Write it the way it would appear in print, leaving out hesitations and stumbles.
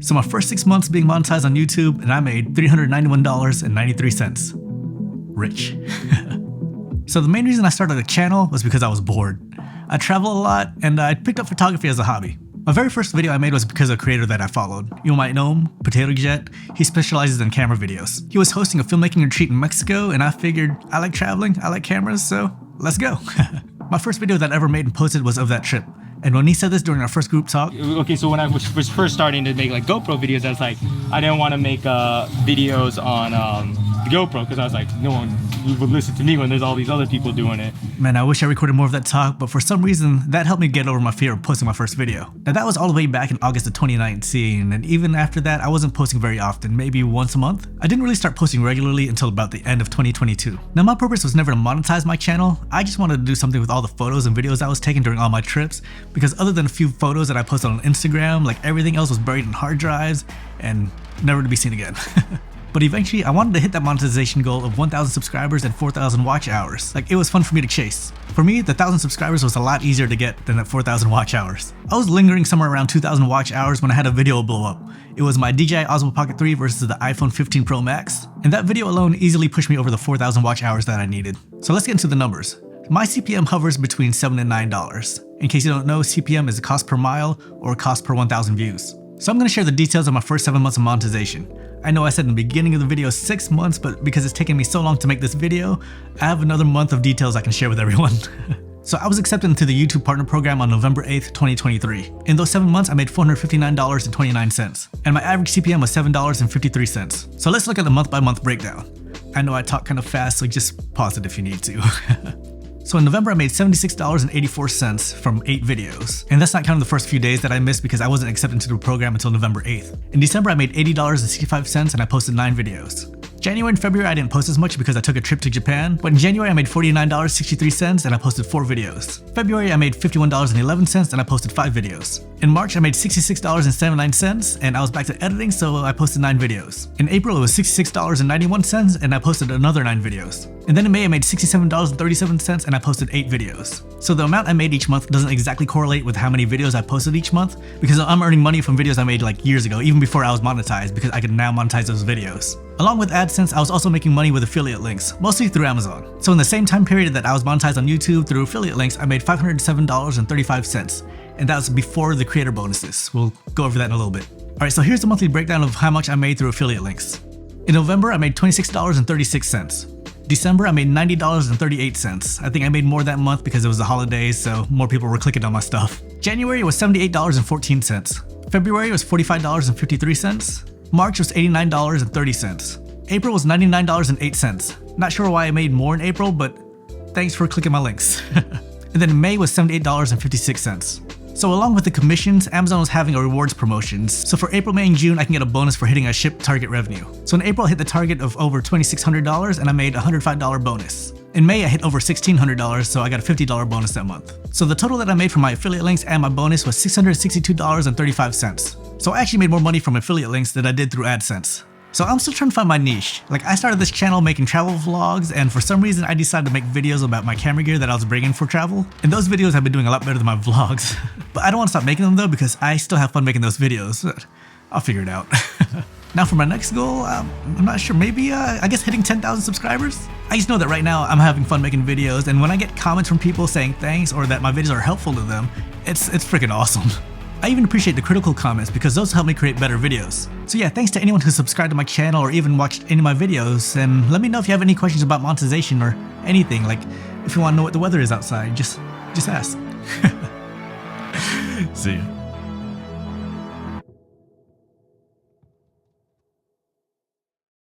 So my first 6 months being monetized on YouTube, and I made $391.93. Rich. So the main reason I started a channel was because I was bored. I travel a lot, and I picked up photography as a hobby. My very first video I made was because of a creator that I followed. You might know him, Potato Jet. He specializes in camera videos. He was hosting a filmmaking retreat in Mexico, and I figured I like traveling, I like cameras, so let's go. My first video that I ever made and posted was of that trip. And when he said this during our first group talk. Okay, so when I was first starting to make like GoPro videos, I was like, I didn't want to make videos on the GoPro because I was like, no one would listen to me when there's all these other people doing it. Man, I wish I recorded more of that talk, but for some reason, that helped me get over my fear of posting my first video. Now that was all the way back in August of 2019, and even after that, I wasn't posting very often, maybe once a month. I didn't really start posting regularly until about the end of 2022. Now my purpose was never to monetize my channel, I just wanted to do something with all the photos and videos I was taking during all my trips, because other than a few photos that I posted on Instagram, like everything else was buried in hard drives and never to be seen again. But eventually, I wanted to hit that monetization goal of 1,000 subscribers and 4,000 watch hours. Like, it was fun for me to chase. For me, the 1,000 subscribers was a lot easier to get than that 4,000 watch hours. I was lingering somewhere around 2,000 watch hours when I had a video blow up. It was my DJI Osmo Pocket 3 versus the iPhone 15 Pro Max. And that video alone easily pushed me over the 4,000 watch hours that I needed. So let's get into the numbers. My CPM hovers between $7 and $9. In case you don't know, CPM is the cost per mile or cost per 1,000 views. So I'm going to share the details of my first 7 months of monetization. I know I said in the beginning of the video 6 months, but because it's taken me so long to make this video, I have another month of details I can share with everyone. So I was accepted into the YouTube Partner Program on November 8th, 2023. In those 7 months, I made $459.29, and my average CPM was $7.53. So let's look at the month-by-month breakdown. I know I talk kind of fast, so just pause it if you need to. So in November, I made $76.84 from 8 videos. And that's not counting the first few days that I missed because I wasn't accepted into the program until November 8th. In December, I made $80.65 and I posted 9 videos. January and February, I didn't post as much because I took a trip to Japan, but in January, I made $49.63 and I posted 4 videos. February, I made $51.11 and I posted 5 videos. In March, I made $66.79 and I was back to editing, so I posted 9 videos. In April, it was $66.91 and I posted another 9 videos. And then in May, I made $67.37 and I posted 8 videos. So the amount I made each month doesn't exactly correlate with how many videos I posted each month because I'm earning money from videos I made like years ago, even before I was monetized, because I could now monetize those videos. Along with AdSense, I was also making money with affiliate links, mostly through Amazon. So in the same time period that I was monetized on YouTube through affiliate links, I made $507.35. And that was before the creator bonuses. We'll go over that in a little bit. Alright, so here's the monthly breakdown of how much I made through affiliate links. In November, I made $26.36. December, I made $90.38. I think I made more that month because it was the holidays, so more people were clicking on my stuff. January was $78.14. February was $45.53. March was $89.30. April was $99.08. Not sure why I made more in April, but thanks for clicking my links. And then May was $78.56. So along with the commissions, Amazon was having a rewards promotions. So for April, May, and June, I can get a bonus for hitting a ship target revenue. So in April, I hit the target of over $2,600 and I made a $105 bonus. In May, I hit over $1,600, so I got a $50 bonus that month. So the total that I made from my affiliate links and my bonus was $662.35. So I actually made more money from affiliate links than I did through AdSense. So I'm still trying to find my niche. Like, I started this channel making travel vlogs, and for some reason I decided to make videos about my camera gear that I was bringing for travel. And those videos have been doing a lot better than my vlogs. But I don't want to stop making them though, because I still have fun making those videos. I'll figure it out. Now for my next goal, I'm not sure, maybe I guess hitting 10,000 subscribers? I just know that right now I'm having fun making videos, and when I get comments from people saying thanks or that my videos are helpful to them, it's freaking awesome. I even appreciate the critical comments because those help me create better videos. So yeah, thanks to anyone who subscribed to my channel or even watched any of my videos, and let me know if you have any questions about monetization or anything, like if you want to know what the weather is outside, just ask. See ya.